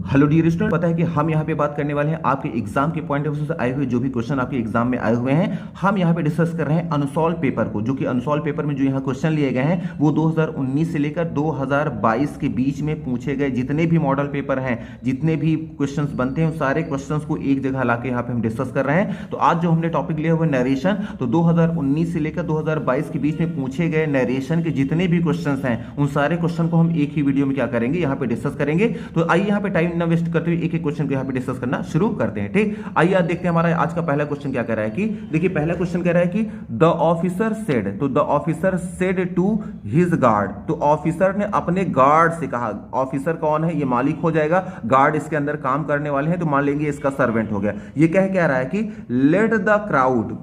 Hello dear student, पता है कि हम यहाँ पे बात करने वाले हैं आपके एग्जाम के पॉइंट ऑफ व्यू से आए हुए जो भी क्वेश्चन आपके एग्जाम में आए हुए हैं। हम यहाँ पे डिस्कस कर रहे हैं अनसॉल्व पेपर को, जो कि अनसॉल्व पेपर में जो यहाँ क्वेश्चन लिए गए हैं वो 2019 से लेकर 2022 के बीच में पूछे गए जितने भी मॉडल पेपर हैं, जितने भी क्वेश्चन बनते हैं, सारे क्वेश्चन को एक जगह ला के यहाँ पे हम डिस्कस कर रहे हैं। तो आज जो हमने टॉपिक लिया हुआ है नरेशन, तो 2019 से लेकर 2022 के बीच में पूछे गए नरेशन के जितने भी क्वेश्चन हैं उन सारे क्वेश्चन को हम एक ही वीडियो में क्या करेंगे, यहाँ पे डिस्कस करेंगे। तो आइए यहाँ पे टाइम ना वेस्ट करते हुए एक एक क्वेश्चन को यहाँ पे डिस्कस करना शुरू करते हैं। ठीक, आइए आज देखते हैं हमारा आज का पहला क्वेश्चन क्या कह रहा है कि देखिए पहला क्वेश्चन कह रहा है कि द ऑफिसर सेड, तो the officer said to his guard, तो ऑफिसर ने अपने गार्ड से कहा। ऑफिसर कौन है? ये मालिक हो जाएगा, गार्ड इसके अंदर काम करने वाले हैं, तो मान लेंगे इसका सर्वेंट हो गया। ये कह रहा है कि let the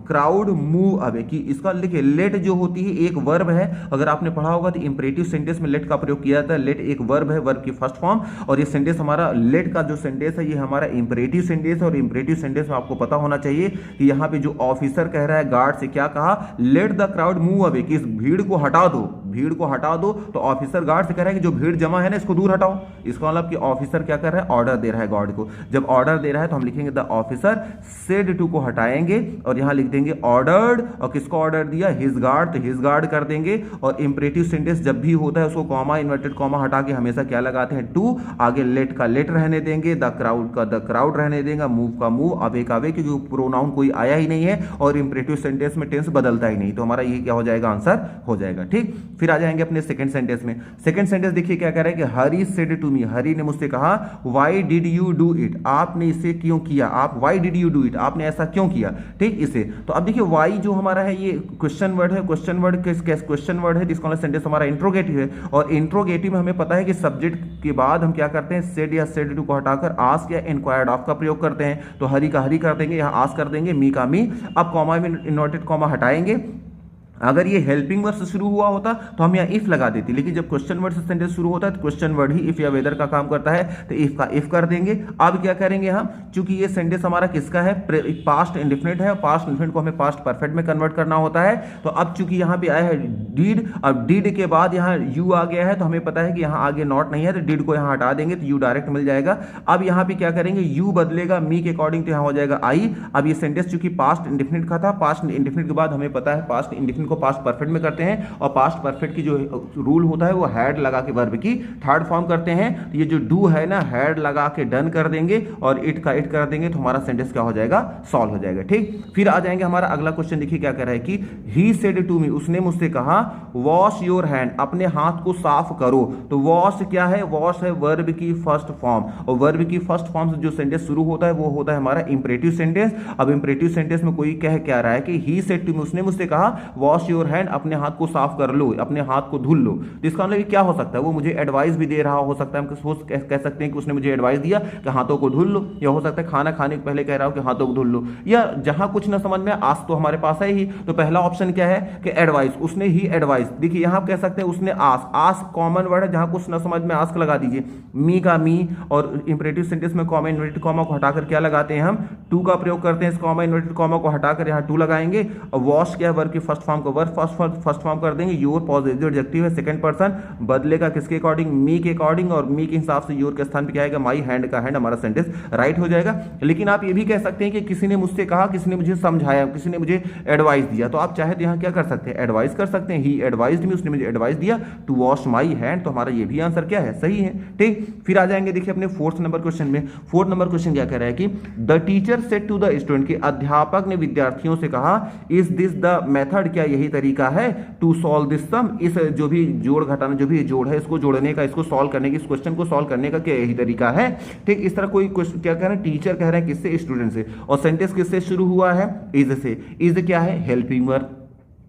crowd move away, कि इसका लिखिए लेट जो होती है एक वर्ब है, अगर आपने पढ़ा होगा तो इंपरेटिव सेंटेंस में लेट का प्रयोग किया जाता है। लेट एक वर्ब है, वर्ब की फर्स्ट फॉर्म, और ये सेंटेंस हमारा लेट का जो सेंटेंस है ये हमारा इंपरेटिव सेंटेंस है। और इंपरेटिव सेंटेंस में आपको पता होना चाहिए कि यहाँ पे जो ऑफिसर कह रहा है गार्ड से क्या कहा, let the crowd move away, कि इस भीड़ को हटा दो, भीड़ को हटा दो। तो ऑफिसर गार्ड से कह रहा है कि जो भीड़ जमा है ना इसको दूर हटाओ। इसका मतलब कि ऑफिसर क्या कर रहा है, ऑर्डर दे रहा है गार्ड को। जब ऑर्डर दे रहा है तो हम लिखेंगे द ऑफिसर सेड टू को हटाएंगे और यहां लिख देंगे ऑर्डर्ड, और किसको ऑर्डर दिया, हिज गार्ड, तो हिज गार्ड कर देंगे। और इंपरेटिव सेंटेंस जब भी होता है उसको कॉमा, इन्वर्टेड कॉमा हटा के हमेशा क्या लगाते हैं, टू, आगे लेट का लेट रहने देंगे, द क्राउड का द क्राउड रहने देंगे, मूव का मूव, अवे का अवे, क्योंकि प्रोनाउन कोई आया ही नहीं है और इंपरेटिव सेंटेंस में टेंस बदलता ही नहीं, तो हमारा ये क्या हो जाएगा, आंसर हो जाएगा। ठीक, फिर आ जाएंगे अपने सेकंड सेंटेंस में। सेकंड सेंटेंस देखिए क्या कह रहा है कि हरी सेड टू मी, हरी ने मुझसे कहा, why did you do it, आपने इसे क्यों किया, आप why did you do it, आपने ऐसा क्यों किया। ठीक, इसे तो अब देखिए व्हाई जो हमारा है ये क्वेश्चन वर्ड है, क्वेश्चन वर्ड क्वेश्चन वर्ड है, जिसका सेंटेंस हमारा इंट्रोगेटिव है, और इंट्रोगेटिव में हमें पता है कि सब्जेक्ट के बाद हम क्या करते हैं, सेड या सेड टू को हटाकर आस्क या इंक्वायर्ड ऑफ का प्रयोग करते हैं। तो हरी का हरी कर देंगे, यहां आस्क कर देंगे, मी का मी, अब कॉमा में इन्वर्टेड कॉमा हटाएंगे। अगर ये हेल्पिंग वर्ड से शुरू हुआ होता तो हम यहाँ इफ लगा देते, लेकिन जब क्वेश्चन वर्ड से सेंटेंस शुरू होता है तो क्वेश्चन वर्ड ही इफ या वेदर का काम करता है, तो इफ का इफ कर देंगे। अब क्या करेंगे हम, चूंकि ये सेंटेंस हमारा किसका है, पास्ट इंडेफिनिट है, पास्ट इंडेफिनिट को हमें पास्ट परफेक्ट में कन्वर्ट करना होता है। तो अब चूंकि यहाँ पे आया है डीड, अब डीड के बाद यहाँ यू आ गया है, तो हमें पता है कि यहाँ आगे नॉट नहीं है, तो डीड को यहाँ हटा देंगे तो यू डायरेक्ट मिल जाएगा। अब यहाँ पे क्या करेंगे, यू बदलेगा मी के अकॉर्डिंग, तो यहाँ हो जाएगा आई। अब ये सेंटेंस चूंकि पास्ट इंडेफिनिट का था, पास्ट इंडेफिनिट के बाद हमें पता है पास्ट इंडेफिनिट को पास्ट परफेक्ट में करते हैं, और पास्ट परफेक्ट की जो रूल होता है वो हैड लगा के वर्ब की थर्ड फॉर्म करते हैं। तो ये जो डू है ना, हैड लगा के डन कर देंगे और इट का इट कर देंगे, तो हमारा सेंटेंस क्या हो जाएगा, सॉल्व हो जाएगा। ठीक, फिर आ जाएंगे हमारा अगला क्वेश्चन, देखिए क्या कह रहा है कि ही सेड टू मी, उसने मुझसे कहा, वॉश योर हैंड, अपने हाथ को साफ करो। तो वॉश क्या है, वॉश है वर्ब की फर्स्ट फॉर्म, और वर्ब की फर्स्ट फॉर्म से जो सेंटेंस शुरू होता है वो होता है हमारा इंपरेटिव सेंटेंस। अब इंपरेटिव सेंटेंस में कोई कह क्या रहा है कि ही सेड टू मी, उसने मुझसे कहा, वॉश योर हैंड, अपने हाथ को साफ कर लो, अपने हाथ को धुल लो। तो इसका मतलब क्या हो सकता है, वो मुझे एडवाइस भी दे रहा हो सकता है, हम कह सकते हैं कि उसने मुझे एडवाइस दिया कि हाथों को धुल लो, या हो सकता है खाना खाने के पहले कह रहा हो कि हाथों को धुल लो, या जहां कुछ ना समझ में, आज तो हमारे पास है ही, तो पहला ऑप्शन क्या है कि एडवाइस, उसने ही एडवाइस। देखिए यहां कह सकते हैं उसने आस्क, आस्क कॉमन वर्ड है, जहां कुछ ना समझ में आस्क लगा दीजिए, मी का मी, और इंपरेटिव सेंटेंस में कॉमा इन्वर्टेड कॉमा को हटाकर क्या लगाते हैं हम, टू का प्रयोग करते हैं। इस कॉमा इन्वर्टेड कॉमा को हटाकर यहां टू लगाएंगे, और वॉश क्या है वर्ब की फर्स्ट फॉर्म को वर्ब फर्स्ट फॉर्म कर देंगे। योर पॉजिटिव एडजेक्टिव है, सेकंड पर्सन बदलेगा किसके अकॉर्डिंग, मी के अकॉर्डिंग, और मी के हिसाब से योर के स्थान पे क्या आएगा, माई हैंड का हैंड, हमारा सेंटेंस राइट हो जाएगा। लेकिन आप ये भी कह सकते हैं कि किसी ने मुझसे कहा, किसी ने मुझे समझाया, किसी ने मुझे एडवाइस दिया, तो आप चाहे तो यहाँ क्या कर सकते हैं, एडवाइस कर सकते हैं, ही एडवाइस्ड मी, उसने मुझे एडवाइस दिया टू वॉश माई हैंड, तो हमारा ये भी आंसर क्या है, सही है। ठीक, फिर आ जाएंगे देखिए अपने फोर्थ नंबर क्वेश्चन में। फोर्थ नंबर क्वेश्चन क्या कह रहा है कि the teacher said to the student, कि अध्यापक ने विद्यार्थियों से कहा, इज दिस द मेथड, क्या यही तरीका है, टू सॉल्व दिस सम, इस जो भी जोड़ घटाना, जो भी जोड़ है इसको जोड़ने का, इसको सॉल्व करने की, इस क्वेश्चन को सॉल्व करने का क्या यही तरीका है। ठीक, इस तरह कोई क्या कह रहे हैं, टीचर कह रहे हैं किससे, स्टूडेंट से, और सेंटेंस किससे शुरू हुआ है, इज से। इज क्या है, हेल्पिंग वर्ब,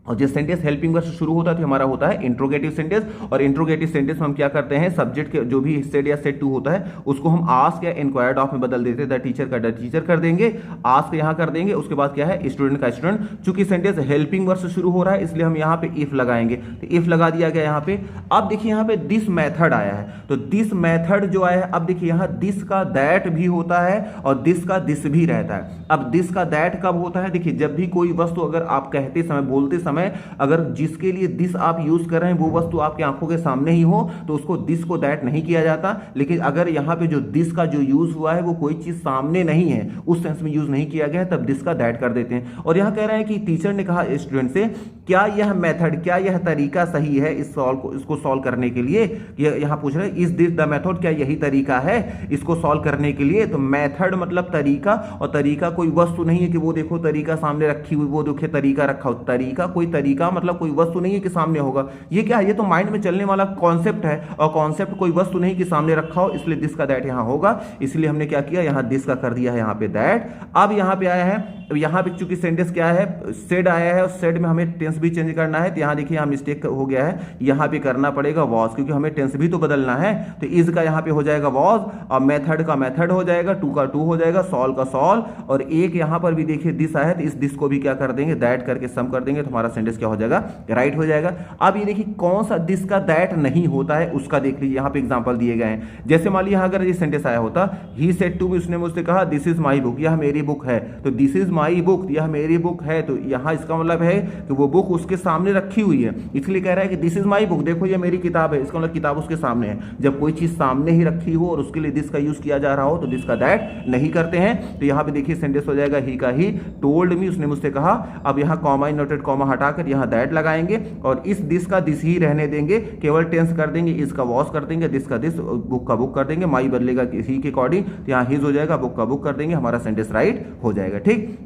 और जिस सेंटेंस हेल्पिंग वर्ब से शुरू होता है तो हमारा होता है इंट्रोगेटिव सेंटेंस, और इंट्रोगेटिव सेंटेंस में हम क्या करते हैं, सब्जेक्ट के जो भी सेड या सेड टू होता है उसको हम आस्क या इंक्वायर्ड ऑफ में बदल देते हैं। द टीचर का द टीचर कर देंगे, आस्क यहां कर देंगे, उसके बाद क्या है, स्टूडेंट का स्टूडेंट। चूंकि सेंटेंस हेल्पिंग वर्ब से शुरू हो रहा है इसलिए हम यहाँ पे इफ लगाएंगे, तो इफ लगा दिया गया यहाँ पे। अब देखिए यहाँ पे दिस मेथड आया है, तो दिस मेथड जो आया है, अब देखिए यहाँ दिस का दैट भी होता है और दिस का दिस भी रहता है। अब दिस का दैट कब होता है, देखिए जब भी कोई वस्तु अगर आप कहते समय, बोलते समय समय अगर जिसके लिए दिस आप यूज कर रहे हैं वो वस्तु आपकी आंखों के सामने ही हो तो उसको दिस को दैट नहीं किया जाता। लेकिन अगर यहां पे जो दिस का जो यूज हुआ है वो कोई चीज सामने नहीं है, उस सेंस में यूज नहीं किया गया है, तब दिस का दैट कर देते हैं। और यहां कह रहे हैं कि टीचर ने कहा स्टूडेंट से क्या यह मेथड, क्या यह तरीका सही है इसको सॉल्व करने के लिए। यहां पूछ रहे हैं इज दिस द मेथड, क्या यही तरीका है इसको सॉल्व करने के लिए। तो मेथड मतलब तरीका, और तरीका कोई वस्तु नहीं है कि वो देखो तरीका सामने रखी हुई, वो देखिए तरीका रखा हो। तरीका कोई तरीका मतलब कोई वस्तु नहीं है कि सामने होगा। ये क्या है, ये तो माइंड में चलने वाला कॉन्सेप्ट है, और कॉन्सेप्ट कोई वस्तु नहीं कि सामने रखा हो, इसलिए दिस का दैट यहां होगा। इसलिए हमने क्या किया, यहां दिस का कर दिया है, यहां पे दैट। अब यहां पे आया है, अब यहां पे चूंकि सेंटेंस क्या है, सेड आया है, और सेड में हमें टेंस भी चेंज करना है। तो यहां देखिए यहां मिस्टेक हो गया है, यहां पे करना पड़ेगा वॉज, क्योंकि हमें टेंस भी तो बदलना है। तो इज का यहां पे हो जाएगा वॉज, और मेथड का मेथड हो जाएगा, टू का टू हो जाएगा, सॉल्व का सॉल्व, और एक यहां पर भी देखिए दिस आया है, तो इस दिस को भी क्या कर देंगे, दैट करके सम कर देंगे, तो हमारा सेंटेंस क्या हो जाएगा, राइट हो जाएगा। अब ये देखिए कौन सा दिस का दैट नहीं होता है उसका देख लीजिए, यहां पे एग्जांपल दिए गए हैं। जैसे मान लीजिए अगर ये सेंटेंस आया होता, ही सेड टू मी, उसने मुझसे कहा दिस इज माई बुक, यह मेरी बुक है। तो दिस इज माई बुक, यह मेरी बुक है, तो यहां इसका मतलब है कि वो बुक उसके सामने रखी हुई है, इसलिए कह रहा है कि दिस इज माई बुक, देखो ये मेरी किताब है, इसका मतलब किताब उसके सामने है। जब कोई चीज सामने ही रखी हो और उसके लिए दिस का यूज किया जा रहा हो तो दिस का दैट नहीं करते हैं। तो यहां पे देखिए सेंटेंस हो जाएगा ही का ही, टोल्ड मी, उसने मुझसे कहा। अब यहां कॉमा इनवर्टेड कॉमा हटाकर यहां दैट लगाएंगे, और इस दिस का दिस ही रहने देंगे, केवल टेंस कर देंगे, इसका वॉस कर देंगे, दिस का दिस, बुक का बुक कर देंगे, माई बदलेगा ही के अकॉर्डिंग, तो यहां हिज हो जाएगा, बुक का बुक कर देंगे, हमारा सेंटेंस राइट हो जाएगा। ठीक,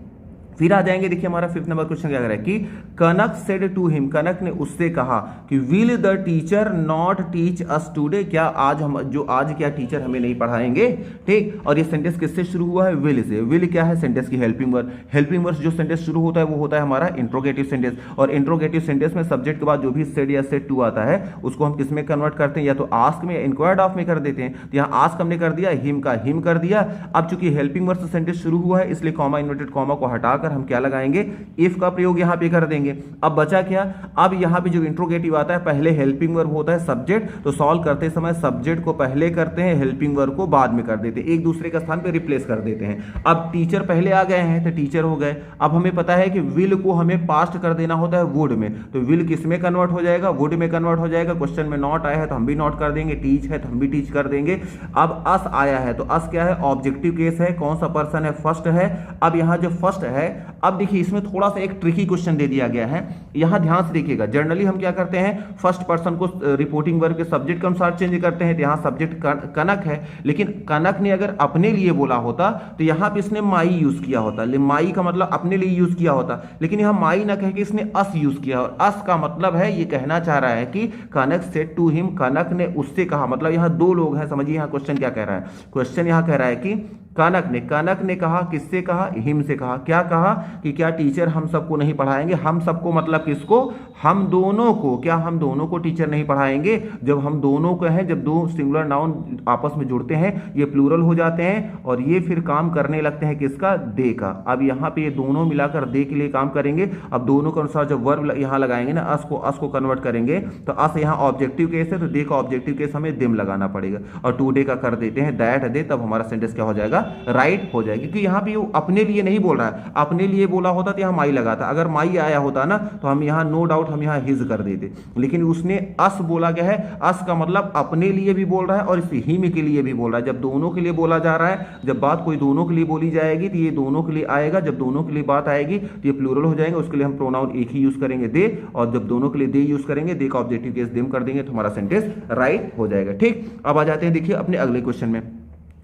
फिर आ जाएंगे, देखिए हमारा 5th नंबर क्वेश्चन क्या कर रहा है कि कनक सेड टू हिम, कनक ने उससे कहा कि will the teacher not teach us today, क्या आज हम आज क्या टीचर हमें नहीं पढ़ाएंगे। ठीक, और ये सेंटेंस किससे शुरू हुआ है, विल से। विल क्या है, सेंटेंस की हेल्पिंग वर्ब। हेल्पिंग वर्ब जो सेंटेंस शुरू होता है वो होता है हमारा इंट्रोगेटिव सेंटेंस, और इंट्रोगेटिव सेंटेंस में सब्जेक्ट के बाद जो भी सेड या सेड टू आता है उसको हम किस में कन्वर्ट करते हैं, या तो आस्क में या इंक्वायर्ड ऑफ में कर देते हैं। तो यहाँ आस्क हमने कर दिया, हिम का हिम कर दिया। अब चूंकि हेल्पिंग वर्ब से सेंटेंस शुरू हुआ है इसलिए कॉमा इन्वर्टेड कॉमा को हटाकर हम क्या लगाएंगे, इफ का प्रयोग यहां पे कर देंगे। अब बचा क्या, अब यहां पे जो इंट्रोगेटिव आता है पहले हेल्पिंग वर्ब होता है सब्जेक्ट, तो सॉल्व करते समय सब्जेक्ट को पहले करते हैं, हेल्पिंग वर्ब को बाद में कर देते हैं, एक दूसरे के स्थान पे रिप्लेस कर देते हैं। अब टीचर पहले आ गए हैं तो टीचर हो गए। अब हमें पता है कि विल को हमें पास्ट कर देना होता है वुड में, तो विल किस में कन्वर्ट हो जाएगा, वुड में कन्वर्ट हो जाएगा। क्वेश्चन में नॉट आया है तो हम भी नॉट कर देंगे, टीच है तो हम भी टीच कर देंगे। अब अस आया है तो अस क्या है, ऑब्जेक्टिव केस है, कौन सा पर्सन है, फर्स्ट है। अब यहां जो फर्स्ट है, अब देखिए इसमें थोड़ा सा एक ट्रिकी क्वेश्चन दे दिया गया है, यहां ध्यान से देखिएगा। जनरली हम क्या करते हैं, फर्स्ट पर्सन को रिपोर्टिंग वर्ब के सब्जेक्ट के अनुसार चेंज करते हैं, तो यहां सब्जेक्ट कनक है, लेकिन कनक ने अगर अपने लिए बोला होता तो यहां पे इसने माई यूज किया होता, माई का मतलब अपने लिए यूज किया होता, लेकिन यहां माई ना कह के इसने अस यूज किया, और अस का मतलब है ये कहना चाह रहा है कि कनक सेड टू हिम, कनक ने उससे कहा, मतलब यहां दो लोग हैं। समझिए यहां क्वेश्चन क्या कह रहा है, क्वेश्चन यहां कह रहा है कि कनक ने कहा, किससे कहा, हिम से कहा। क्या कहा कि क्या टीचर हम सबको नहीं पढ़ाएंगे, हम सबको मतलब किसको, हम दोनों को, क्या हम दोनों को टीचर नहीं पढ़ाएंगे। जब हम दोनों को हैं, जब दो सिंगुलर नाउन आपस में जुड़ते हैं ये प्लूरल हो जाते हैं, और ये फिर काम करने लगते हैं किसका, दे का। अब यहाँ पे ये दोनों मिलाकर दे के लिए काम करेंगे। अब दोनों के अनुसार जब वर्ब यहाँ लगाएंगे ना, अस को कन्वर्ट करेंगे, तो अस यहाँ ऑब्जेक्टिव केस है तो दे का ऑब्जेक्टिव केस हमें दिम लगाना पड़ेगा, और टू डे का कर देते हैं दैट दे, तब हमारा सेंटेंस क्या हो जाएगा, राइट हो जाएगा। क्योंकि यहाँ पे वो अपने लिए नहीं बोल रहा है, अपने लिए बोला होता तो यहाँ माई लगाता, अगर माई आया होता ना तो हम यहाँ नो डाउट हम यहाँ हिज कर देते, लेकिन उसने अस बोला गया है। अस का मतलब अपने लिए भी बोल रहा है और इस हिम के लिए भी बोल रहा है। जब दोनों के लिए बोला जा रहा है, जब बात कोई दोनों के लिए बोली जाएगी तो ये दोनों के लिए आएगा, जब दोनों के लिए बात आएगी तो ये प्लूरल हो जाएगा, उसके लिए हम प्रोनाउन एक ही यूज करेंगे दे, और जब दोनों के लिए दे यूज करेंगे, दे का ऑब्जेक्टिव केस देम कर देंगे, तो हमारा सेंटेंस राइट हो जाएगा। ठीक, अब आ जाते हैं देखिए अपने अगले क्वेश्चन में।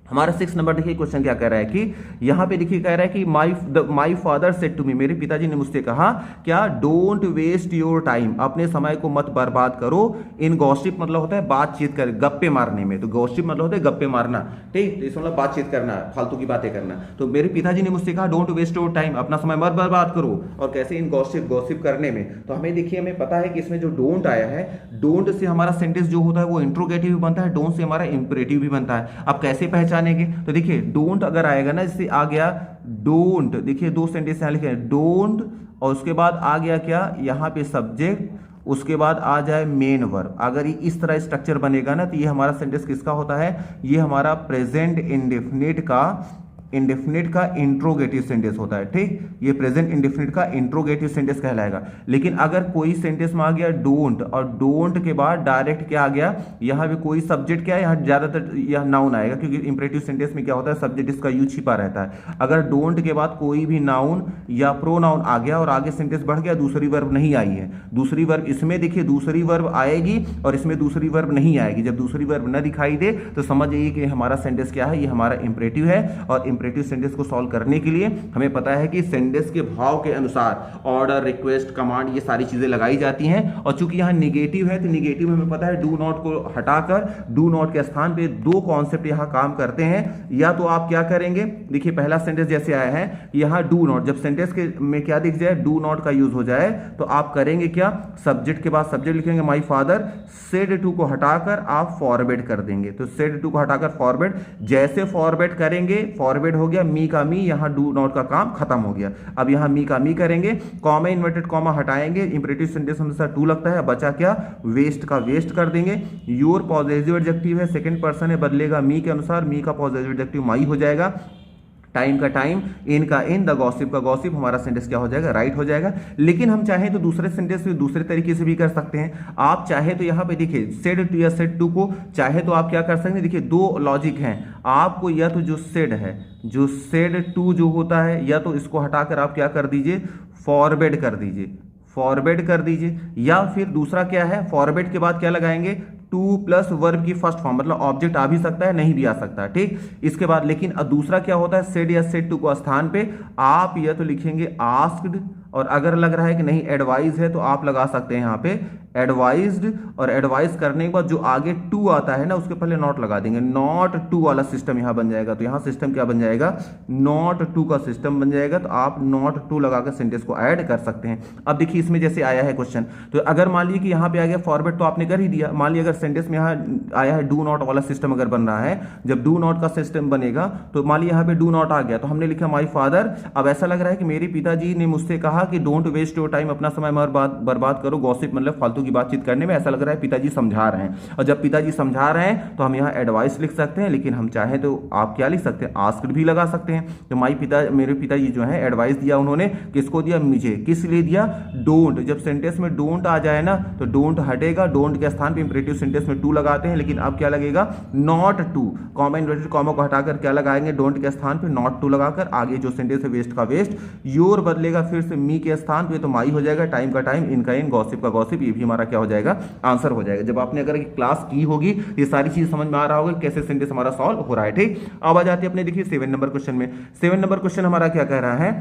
हमारा 6 नंबर देखिए क्वेश्चन क्या कह रहा है कि यहाँ पे देखिए कह रहा है कि my father said to me, मेरे पिताजी ने मुझसे कहा, क्या डोंट वेस्ट योर टाइम, अपने समय को मत बर्बाद करो, इन गॉसिप मतलब होता है बातचीत कर, गप्पे मारने में, तो गॉसिप मतलब होता है गप्पे मारना। ठीक, इसमें मतलब बातचीत करना, फालतू की बातें करना। तो मेरे पिताजी ने मुझसे कहा डोंट वेस्ट योर टाइम, अपना समय मत बर्बाद करो, और कैसे, इन गॉसिप करने में। तो हमें देखिए हमें पता है कि इसमें जो डोंट आया है, डोंट से हमारा सेंटेंस जो होता है वो इंट्रोगेटिव भी बनता है, डोंट से हमारा इंपरेटिव भी बनता है। अब कैसे पहचान, तो देखिए डोंट अगर आएगा ना, जैसे आ गया डोंट, देखिए दो सेंटेंस यहां लिखे हैं, डोंट और उसके बाद आ गया क्या, यहां पे सब्जेक्ट, उसके बाद आ जाए मेन वर्ब। अगर ये इस तरह स्ट्रक्चर बनेगा ना तो ये हमारा सेंटेंस किसका होता है, ये हमारा प्रेजेंट इंडेफिनिट का इंडेफिनिट का इंट्रोगेटिव सेंटेंस होता है, ठीक। ये प्रेजेंट इंडेफिनिट का इंट्रोगेटिव सेंटेंस कहलाएगा। लेकिन अगर कोई सेंटेंस में आ गया डोंट और डोंट के बाद डायरेक्ट क्या आ गया, यहां पे कोई सब्जेक्ट क्या है, यहां ज्यादातर यह नाउन आएगा, क्योंकि इंपरेटिव सेंटेंस में क्या होता है, सब्जेक्ट इसका यूज छिपा रहता है। अगर डोंट के बाद कोई भी नाउन या प्रोनाउन आ गया और आगे सेंटेंस बढ़ गया, दूसरी वर्ब नहीं आई है, दूसरी वर्ब इसमें देखिए दूसरी वर्ब आएगी और इसमें दूसरी वर्ब नहीं आएगी। जब दूसरी वर्ब न दिखाई दे तो समझ जाइए कि हमारा सेंटेंस क्या है, ये हमारा इंपरेटिव है। और इंपरेटिव सेंटेंस को सॉल्व करने के लिए हमें पता है कि सेंटेंस के भाव के अनुसार ऑर्डर, रिक्वेस्ट, कमांड, ये सारी चीजें लगाई जाती हैं। और चूंकि यहां निगेटिव है तो निगेटिव हमें पता है डू नॉट को हटाकर डू नॉट के स्थान पे दो कॉन्सेप्ट यहां काम करते हैं। या तो आप क्या करेंगे, देखिए पहला सेंटेंस जैसे आया है यहां डू नॉट, जब सेंटेंस के में क्या दिख जाए, डू नॉट का यूज हो जाए, तो आप करेंगे क्या, सब्जेक्ट के बाद सब्जेक्ट लिखेंगे माई फादर, सेड टू को हटाकर आप फॉरवर्ड कर देंगे। तो सेड टू को हटाकर फॉरवर्ड, जैसे फॉरवर्ड करेंगे, फॉरवर्ड हो गया, मी का मी, यहां डू नॉट का काम खत्म हो गया। अब यहां मी का मी करेंगे, कॉमा इन्वर्टेड कॉमा हटाएंगे, इंपरेटिव सेंटेंस हमेशा टू लगता है, बचा क्या, वेस्ट का वेस्ट कर देंगे। योर पॉजिटिव एडजेक्टिव है, सेकंड पर्सन है, बदलेगा मी के अनुसार, मी का पॉजिटिव एडजेक्टिव माई हो जाएगा। टाइम का टाइम, इन का इन, द गॉसिप का गॉसिप, हमारा सेंटेंस क्या हो जाएगा, राइट हो जाएगा। लेकिन हम चाहें तो दूसरे सेंटेंस में दूसरे तरीके से भी कर सकते हैं। आप चाहे तो यहां पे देखिए सेड टू या सेड टू को चाहे तो आप क्या कर सकते हैं, देखिए दो लॉजिक हैं आपको, या तो जो सेड है, जो सेड टू जो होता है, या तो इसको हटाकर आप क्या कर दीजिए, फॉरवर्ड कर दीजिए, फॉरवर्ड कर दीजिए। या फिर दूसरा क्या है, फॉरवर्ड के बाद क्या लगाएंगे, टू प्लस वर्ब की फर्स्ट फॉर्म, मतलब ऑब्जेक्ट आ भी सकता है नहीं भी आ सकता है, ठीक। इसके बाद लेकिन दूसरा क्या होता है, सेड या सेड टू को स्थान पे आप या तो लिखेंगे आस्क्ड, और अगर लग रहा है कि नहीं एडवाइज है तो आप लगा सकते हैं यहाँ पे एडवाइज्ड, और एडवाइज करने के बाद जो आगे टू आता है ना उसके पहले नॉट लगा देंगे, नॉट टू वाला सिस्टम यहाँ बन जाएगा। तो यहाँ सिस्टम क्या बन जाएगा, नॉट टू का सिस्टम बन जाएगा। तो आप नॉट टू लगाकर सेंटेंस को ऐड कर सकते हैं। अब देखिए इसमें जैसे आया है क्वेश्चन, तो अगर मान लीजिए कि यहाँ पे आ गया फॉरवर्ड तो आपने कर ही दिया, मान लीजिए अगर सेंटेंस में यहाँ आया है डू नॉट वाला सिस्टम अगर बन रहा है, जब डू नॉट का सिस्टम बनेगा तो मान लीजिए यहाँ पे डू नॉट आ गया तो हमने लिखा माई फादर। अब ऐसा लग रहा है कि मेरे पिताजी ने मुझसे कहा कि डोंट वेस्ट योर टाइम, अपना समय बर्बाद करो, गॉसिप मतलब फालतू की बातचीत करने में, ऐसा लग रहा है पिताजी समझा रहे हैं। और जब पिताजी समझा रहे हैं तो हम यहाँ एडवाइस लिख सकते हैं, लेकिन हम चाहें तो आप क्या लिख सकते हैं, आस्क्ड भी लगा सकते हैं। तो मेरे पिताजी जो है एडवाइस दिया, उन्होंने किसको दिया, मुझे। किस लिए दिया, डोंट। जब सेंटेंस में डोंट आ जाए ना तो डोंट हटेगा, डोंट के स्थान पे इंपरेटिव सेंटेंस में टू लगाते हैं, लेकिन अब क्या लगेगा, not to, comma inverted comma को हटाकर क्या लगाएंगे, डोंट के स्थान पे नॉट टू लगाकर आगे जो सेंटेंस है वेस्ट का वेस्ट, योर बदलेगा फिर से मी के स्थान पे तो माई हो जाएगा, टाइम का टाइम, इन का इन, गॉसिप का गॉसिप, ये भी हमारा क्या हो जाएगा, आंसर हो जाएगा। जब आपने अगर क्लास की होगी ये सारी चीज समझ में आ रहा होगा कैसे सेंटेंस हमारा सॉल्व हो रहा है, ठीक। अब आ जाते हैं अपने देखिए 7 नंबर क्वेश्चन में। 7 नंबर क्वेश्चन हमारा क्या कह रहा है,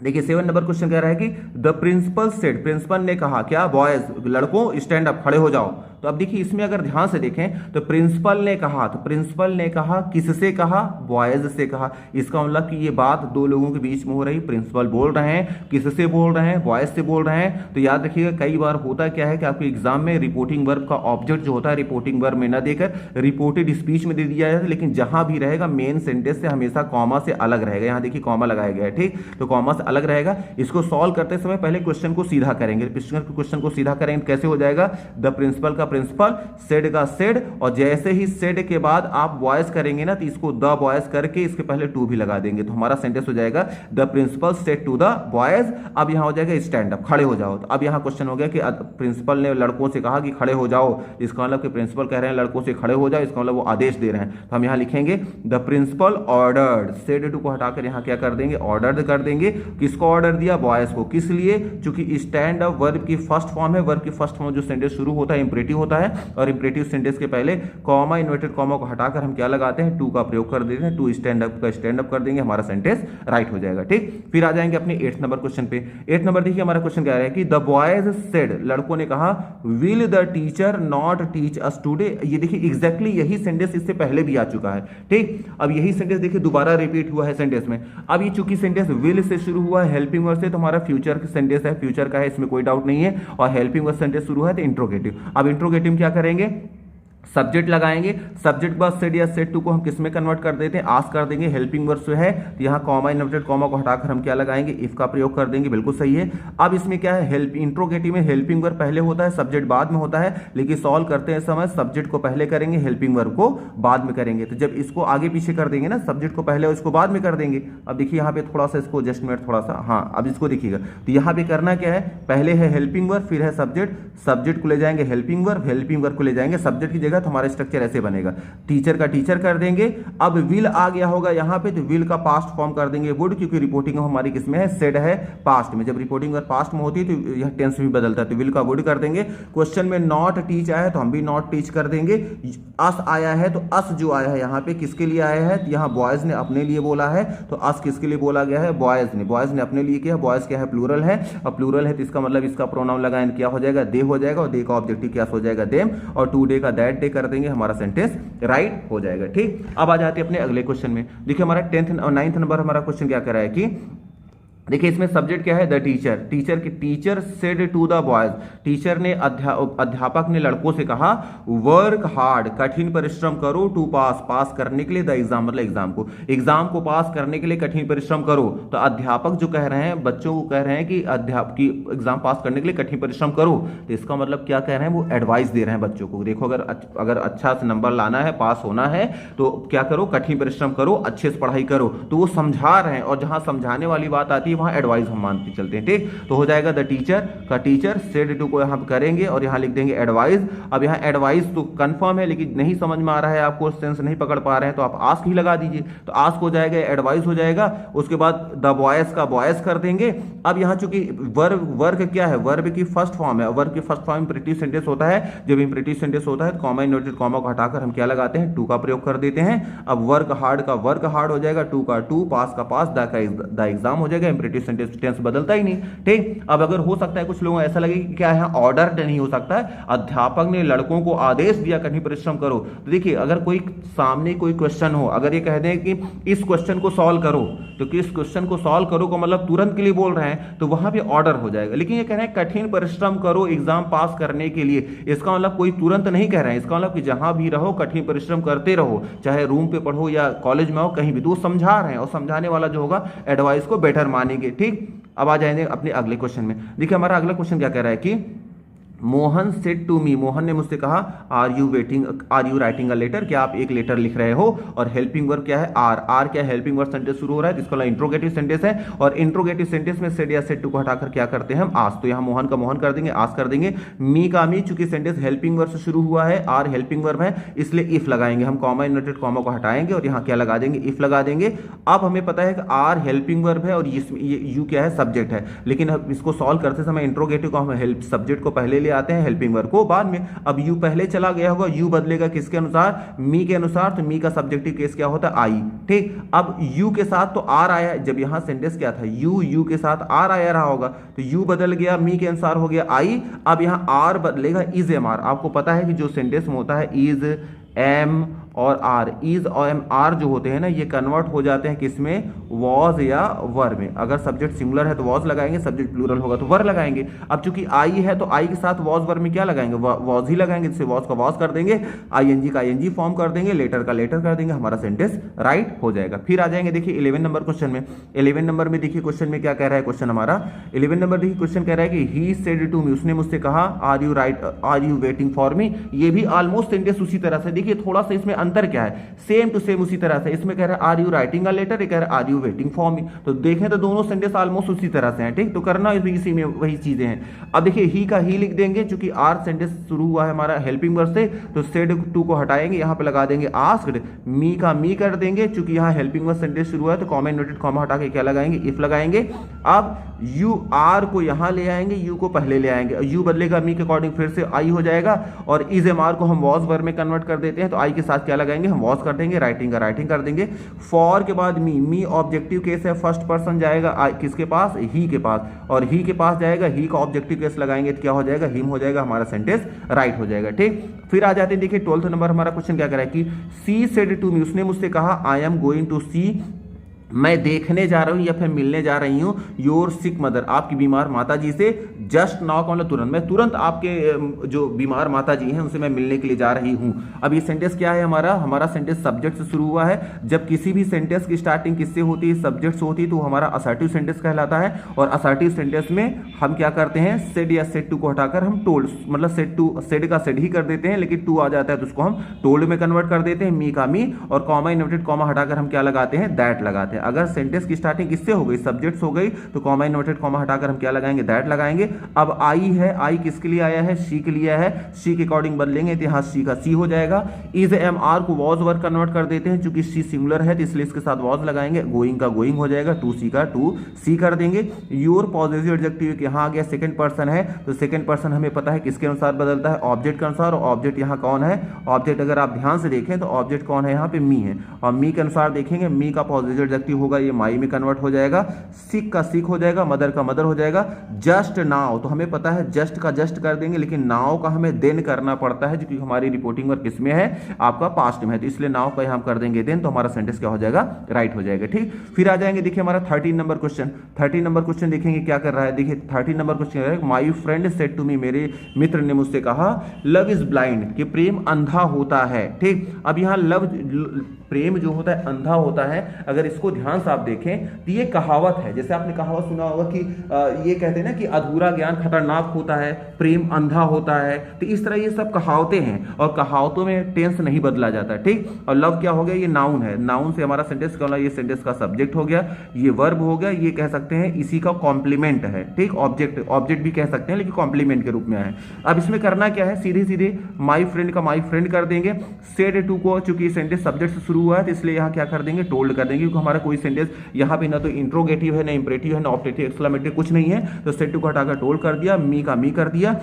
देखिए 7 नंबर क्वेश्चन कह रहा है कि द प्रिंसिपल सेड, प्रिंसिपल ने कहा क्या, बॉयज लड़कों स्टैंड अप, खड़े हो जाओ। तो अब देखिए इसमें अगर ध्यान से देखें तो प्रिंसिपल ने कहा, तो प्रिंसिपल ने कहा किससे कहा, बॉयज से कहा। इसका मतलब कि ये बात दो लोगों के बीच में हो रही, प्रिंसिपल बोल रहे हैं, किससे बोल रहे हैं, बॉयज से बोल रहे हैं। तो याद रखिएगा कई बार होता क्या है कि आपके एग्जाम में रिपोर्टिंग वर्ब का ऑब्जेक्ट जो होता है रिपोर्टिंग वर्ब में न देकर रिपोर्टेड स्पीच में दे दिया जाता है, लेकिन जहां भी रहेगा मेन सेंटेंस से हमेशा कॉमा से अलग रहेगा। यहाँ देखिए कॉमा लगाया गया है, ठीक, तो कॉमा से अलग रहेगा। इसको सॉल्व करते समय पहले क्वेश्चन को सीधा करेंगे, क्वेश्चन को सीधा करेंगे कैसे हो जाएगा, द प्रिंसिपल का प्रिंसिपल, सेड का सेड, और जैसे ही सेड के बाद आप बॉयज करेंगे ना तो इसको द बॉयज करके इसके पहले टू भी लगा देंगे, तो हमारा सेंटेंस हो जाएगा the principal said to the boys. अब यहां हो जाएगा स्टैंड अप, खड़े हो जाओ। तो अब यहां क्वेश्चन हो गया कि प्रिंसिपल ने लड़कों से कहा कि खड़े हो जाओ, इसका मतलब कि प्रिंसिपल कह रहे हैं लड़कों से खड़े हो जाओ, इसका मतलब वो आदेश दे रहे हैं। तो हम यहां लिखेंगे the principal ordered, said to को हटाकर यहां क्या कर देंगे, ऑर्डर्ड कर देंगे। किसको ऑर्डर दिया, बॉयज को। किस लिए, क्योंकि स्टैंड अप वर्ब की फर्स्ट फॉर्म है, वर्ब की फर्स्ट फॉर्म जो सेंटेंस शुरू होता है इंपरेटिव होता है, और इंपरेटिव सेंटेंस के पहले कॉमा इन्वर्टेड कॉमा को हटाकर हम क्या लगाते हैं, टू का प्रयोग कर देते हैं, टू स्टैंड अप का स्टैंड अप कर देंगे, हमारा सेंटेंस राइट हो जाएगा, ठीक। फिर आ जाएंगे अपने 8 नंबर क्वेश्चन पे। 8 नंबर देखिए हमारा क्वेश्चन क्या है कि द बॉयज सेड, लड़कों ने कहा, will the teacher not teach us today. ये देखिए एग्जैक्टली यही सेंटेंस इससे पहले भी आ चुका है, ठीक। अब यही सेंटेंस देखिए दोबारा रिपीट हुआ है सेंटेंस में। अब ये चूंकि सेंटेंस विल से शुरू हुआ है, हेल्पिंग वर्ब से, तो हमारा फ्यूचर सेंटेंस है, फ्यूचर का है, इसमें कोई डाउट नहीं है। और हेल्पिंग वर्ब सेंटेंस शुरू है तो इंट्रोगेटिव। अब इंट्रोगेटिव क्या करेंगे, सब्जेक्ट लगाएंगे, सब्जेक्ट बाद सेड या सेड टू को हम किस में कन्वर्ट कर देते हैं, आस्क कर देंगे। हेल्पिंग वर्ब जो है तो यहाँ कॉमा इनवर्टेड कॉमा को हटाकर हम क्या लगाएंगे, इफ का प्रयोग कर देंगे, बिल्कुल सही है। अब इसमें क्या है, हेल्प इंट्रोगेटिव में हेल्पिंग वर्ब पहले होता है, सब्जेक्ट बाद में होता है, लेकिन सॉल्व करते हैं समय सब्जेक्ट को पहले करेंगे, हेल्पिंग वर्ब को बाद में करेंगे। तो जब इसको आगे पीछे कर देंगे ना, सब्जेक्ट को पहले और इसको बाद में कर देंगे। अब देखिए यहाँ पे थोड़ा सा इसको एडजस्टमेंट थोड़ा सा, हाँ अब इसको देखिएगा, तो यहाँ पे करना क्या है, पहले है हेल्पिंग वर्ब, फिर है सब्जेक्ट, सब्जेक्ट को ले जाएंगे हेल्पिंग वर्ब, हेल्पिंग वर्ब को ले जाएंगे सब्जेक्ट की जगह, तो हमारा स्ट्रक्चर ऐसे बनेगा। टीचर का टीचर कर देंगे। अब विल आ गया होगा यहाँ पे, तो विल का पास्ट फॉर्म कर देंगे वुड, क्योंकि रिपोर्टिंग हमारी किसमें है, सेड है पास्ट में। जब रिपोर्टिंग पास्ट में होती है तो यह टेंस भी बदलता है, तो विल का वुड कर देंगे। क्वेश्चन में नॉट टीच आया है तो हम भी नॉट टीच कर देंगे। अस आया है तो अस जो आया है यहाँ पे किसके लिए आया है, तो यहाँ बॉयज ने अपने लिए बोला है, तो अस किसके लिए बोला गया है, बॉयज ने अपने लिए किया। बॉयज क्या है, प्लूरल है, और प्लूरल है तो इसका मतलब इसका प्रोनाउन लगाएं क्या हो जाएगा, दे हो जाएगा, और दे का ऑब्जेक्टिव क्या हो जाएगा, देम, और टू डे का दैट डे कर देंगे, हमारा सेंटेंस राइट हो जाएगा। ठीक, अब आ जाते हैं अपने अगले क्वेश्चन में। देखिए हमारा 10th और 9th नंबर हमारा क्वेश्चन क्या कर रहा है कि देखिए इसमें सब्जेक्ट क्या है, the teacher, teacher said to the boys, teacher ने अध्यापक ने लड़कों से कहा, वर्क हार्ड, कठिन परिश्रम करो, टू पास करने के लिए, द एग्जाम मतलब एग्जाम को पास करने के लिए कठिन परिश्रम करो। तो अध्यापक जो कह रहे हैं, बच्चों को कह रहे हैं कि एग्जाम पास करने के लिए कठिन परिश्रम करो, तो इसका मतलब क्या कह रहे हैं, वो एडवाइस दे रहे हैं बच्चों को। देखो अगर अच्छा से नंबर लाना है, पास होना है, तो क्या करो, कठिन परिश्रम करो, अच्छे से पढ़ाई करो, तो वो समझा रहे हैं। और जहां समझाने वाली बात आती है वहां एडवाइस हम मानते चलते हैं। ठीक, तो हो जाएगा द टीचर का टीचर सेड टू को यहां करेंगे और यहां लिख देंगे एडवाइस। अब यहां एडवाइस तो कंफर्म है, लेकिन नहीं समझ में आ रहा है, आपको सेंस नहीं पकड़ पा रहे हैं, तो आप आस्क ही लगा दीजिए, तो आस्क हो जाएगा, एडवाइस हो जाएगा। उसके बाद द बॉयज का बॉयज कर देंगे। अब यहां चूंकि वर्क क्या है, वर्ब की फर्स्ट फॉर्म है, वर्ब की फर्स्ट फॉर्म इंपेरेटिव सेंटेंस होता है। जब इंपेरेटिव सेंटेंस होता है तो कॉमा इनवर्टेड कॉमा को हटाकर हम क्या लगाते हैं, टू का प्रयोग कर देते हैं। अब वर्क हार्ड का वर्क हार्ड हो जाएगा, टू का टू, पास का पास, द एग्जाम हो जाएगा, इंपेरेटिव टेंस बदलता ही नहीं। ठीक, अब अगर हो सकता है कुछ लोगों ऐसा लगे कि क्या है, ऑर्डर नहीं हो सकता है, अध्यापक ने लड़कों को आदेश दिया कठिन परिश्रम करो। तो देखिए अगर कोई सामने कोई क्वेश्चन हो, अगर ये कह दें कि इस क्वेश्चन को सॉल्व करो, तो कि इस क्वेश्चन को सॉल्व करो को मतलब तुरंत के लिए बोल रहे हैं, तो वहां पे ऑर्डर हो जाएगा। लेकिन ये कह रहे हैं कठिन परिश्रम करो एग्जाम पास करने के लिए, इसका मतलब कोई तुरंत नहीं कह रहे हैं, इसका मतलब कि जहां भी रहो कठिन परिश्रम करते रहो, चाहे रूम पे पढ़ो या कॉलेज में हो, कहीं भी, तो वो समझा रहे हैं, और समझाने वाला जो होगा एडवाइस को बेटर मानेंगे। ठीक, अब आ जाएंगे अपने अगले क्वेश्चन में। देखिए हमारा अगला क्वेश्चन क्या कह रहा है कि Mohan said to me, Mohan ने मुझसे कहा, are you writing a letter, क्या आप एक लेटर लिख रहे हो। और हेल्पिंग वर्ब क्या है, आर क्या है, हेल्पिंग वर्ब सेंटेंस शुरू हो रहा है, जिसको इंट्रोगेटिव सेंटेंस है, और इंट्रोगेटिव सेंटेंस में सेड या सेड टू को हटाकर क्या करते हैं हम, आस। तो यहाँ मोहन का मोहन कर देंगे, आस कर देंगे। मी का मी, चूंकि सेंटेंस हेल्पिंग वर्ब से शुरू हुआ है, आर हेल्पिंग वर्ब है, इसलिए इफ लगाएंगे हम, कॉमा इनवर्टेड कॉमा को हटाएंगे और यहाँ क्या लगा देंगे, इफ लगा देंगे। अब हमें पता है कि आर हेल्पिंग वर्ब है और यू क्या है, सब्जेक्ट है, लेकिन इसको सॉल्व करते समय इंट्रोगेटिव को हम हेल्प सब्जेक्ट को पहले ले आते हैं, हेल्पिंग वर्ब को बाद में। अब यू पहले चला गया होगा, यू बदलेगा किसके अनुसार, मी के अनुसार, तो मी का सब्जेक्टिव केस क्या होता है, आई। ठीक, अब यू के साथ तो आर आया, जब यहां सेंटेंस क्या था, यू के साथ आर आया रहा होगा, तो यू बदल गया, मी के अनुसार हो गया आई। अब यहां आर बदलेगा इज एम आर। आपको पता है कि जो सेंटेंस में होता है इज एम और आर, इज और एम आर जो होते हैं ना, ये कन्वर्ट हो जाते हैं किसमें, वॉज या वर में। अगर सब्जेक्ट सिंगुलर है तो वॉज लगाएंगे, सब्जेक्ट प्लूरल होगा तो वर लगाएंगे। अब चूंकि आई है तो आई के साथ वॉज वर में क्या लगाएंगे, वॉज ही लगाएंगे, जिससे वॉज का वॉज कर देंगे, आईएनजी का आईएनजी फॉर्म कर देंगे, लेटर का लेटर कर देंगे, हमारा सेंटेंस राइट हो जाएगा। फिर आ जाएंगे देखिए 11 नंबर क्वेश्चन में। 11 नंबर में देखिए क्वेश्चन में क्या कह रहा है, क्वेश्चन हमारा 11 नंबर देखिए क्वेश्चन कह रहा है कि ही सेड टू मी, उसने मुझसे कहा, are you waiting for me. ये भी ऑलमोस्ट सेंटेंस उसी तरह से, देखिए थोड़ा सा इसमें अंतर क्या है, सेम टू सेम उसी तरह से। इसमें कह रहा है are you writing a letter, ये कह रहा है are you waiting for me. तो देखें तो दोनों सेंटेंस ऑलमोस्ट उसी तरह से हैं। ठीक, तो करना इसी में वही चीजें हैं। अब देखिए ही का ही लिख देंगे, चूंकि आर सेंटेंस शुरू हुआ है हमारा हेल्पिंग वर्ब से, तो सेड टू को हटाएंगे, यहां पे लगा देंगे आस्क्ड। मी का मी कर देंगे, चूंकि यहां हेल्पिंग वर्ब सेंटेंस शुरू हुआ है, तो कॉमा इनवर्टेड कॉमा हटा के क्या लगाएंगे, इफ लगाएंगे। अब यू आर को यहां ले आएंगे, यू को पहले ले आएंगे, यू बदलेगा मी के अकॉर्डिंग, फिर से आई हो जाएगा। और इज एम आर को हम वॉज वर्ब में कन्वर्ट कर देते हैं, तो आई के साथ क्या लगाएंगे, हम वॉज कर देंगे, राइटिंग का राइटिंग कर देंगे। फॉर के बाद मी ऑब्जेक्टिव केस है, फर्स्ट पर्सन जाएगा किसके पास, ही के पास, और ही के पास जाएगा, ही का ऑब्जेक्टिव केस लगाएंगे तो क्या हो जाएगा, हिम हो जाएगा, हमारा सेंटेंस राइट हो जाएगा। ठीक, फिर आ जाते हैं देखिए 12th नंबर हमारा क्वेश्चन क्या कह रहा है कि सी सेड टू मी, उसने मुझसे कहा, आई एम गोइंग टू सी मैं देखने जा रहा हूँ या फिर मिलने जा रही हूँ योर सिक मदर, आपकी बीमार माता जी से, जस्ट नाउ का मतलब तुरंत, मैं तुरंत आपके जो बीमार माता जी हैं उनसे मैं मिलने के लिए जा रही हूँ। अब ये सेंटेंस क्या है हमारा सेंटेंस सब्जेक्ट से शुरू हुआ है। जब किसी भी सेंटेंस की स्टार्टिंग किससे होती है, सब्जेक्ट से होती है, तो हमारा असर्टिव सेंटेंस कहलाता है। और असर्टिव सेंटेंस में हम क्या करते हैं, सेड या सेड टू को हटाकर हम टोल्ड, मतलब सेड टू, सेड का सेड ही कर देते हैं, लेकिन टू आ जाता है तो उसको हम टोल्ड में कन्वर्ट कर देते हैं, मी का मी, और कॉमा इन्वर्टेड कॉमा हटाकर हम क्या लगाते हैं, दैट लगाते हैं। अगर सेंटेंस की स्टार्टिंग किससे हो गई, सब्जेक्ट्स हो गई, तो कॉमा इन्वर्टेड कॉमा हटाकर हम क्या लगाएंगे, दैट लगाएंगे। अब आई है, आई किसके लिए आया है, शी के लिए है, शी के अकॉर्डिंग बदलेंगे तो यहां शी का सी हो जाएगा। इज एम आर को वॉज वर्क कन्वर्ट कर देते हैं, चूंकि शी सिंगुलर है तो इसलिए इसके साथ वॉज लगाएंगे, गोइंग का गोइंग हो जाएगा, टू सी का टू सी कर देंगे। योर पॉजिटिव एडजेक्टिव यहां आ गया, सेकंड पर्सन है, तो सेकंड पर्सन हमें पता है किसके अनुसार बदलता है, ऑब्जेक्ट के अनुसार। और ऑब्जेक्ट यहां कौन है, ऑब्जेक्ट अगर आप ध्यान से देखें तो ऑब्जेक्ट कौन है, यहां पे मी है, और मी के अनुसार देखेंगे मी का पॉजिटिव एडजेक्टिव होगा ये माई में कन्वर्ट हो जाएगा, सिक का सिक हो जाएगा, मदर का मदर हो जाएगा। जस्ट नाउ तो हमें पता है जस्ट का जस्ट कर देंगे, लेकिन नाउ का हमें देन करना पड़ता है क्योंकि हमारी रिपोर्टिंग वर्क किसमें है, आपका पास्ट में है, तो इसलिए नाउ का हम कर देंगे देन, तो हमारा सेंटेंस क्या हो जाएगा, राइट हो जाएगा। ठीक, फिर आ जाएंगे देखिए हमारा 13 नंबर क्वेश्चन। 13 नंबर क्वेश्चन देखेंगे क्या कर रहा है, देखिए 13 नंबर क्वेश्चन है, my friend said to me, मेरे मित्र ने मुझसे कहा, लव इज ब्लाइंड, कि प्रेम अंधा होता है। ठीक, अब यहाँ लव, प्रेम जो होता है अंधा होता है, अगर इसको ध्यान से आप देखें तो ये कहावत है, जैसे आपने कहावत सुना होगा कि ये कहते हैं ना कि अधूरा ज्ञान खतरनाक होता है, प्रेम अंधा होता है, तो इस तरह ये सब कहावतें हैं और कहावतों में टेंस नहीं बदला जाता। ठीक, और लव क्या हो गया, ये नाउन है, नाउन से हमारा सेंटेंस क्या होगा, ये सेंटेंस का सब्जेक्ट हो गया, ये वर्ब हो गया, ये कह सकते हैं इसी का कॉम्प्लीमेंट है। ठीक, ऑब्जेक्ट, ऑब्जेक्ट भी कह सकते हैं लेकिन कॉम्प्लीमेंट के रूप में है। अब इसमें करना क्या है, सीधे सीधे माई फ्रेंड का माई फ्रेंड कर देंगे, सेड टू को चूंकि सेंटेंस सब्जेक्ट से शुरू हुआ है तो इसलिए यहाँ क्या कर देंगे, टोल्ड कर देंगे, क्योंकि हमारा कोई सेंटेंस यहाँ पे ना तो इंट्रोगेटिव है, ना इंपरेटिव है, ना ऑब्जेक्टिव, एक्सक्लेमेटिव कुछ नहीं है, तो सेड टू को हटाकर टोल्ड कर दिया, मी का मी कर दिया,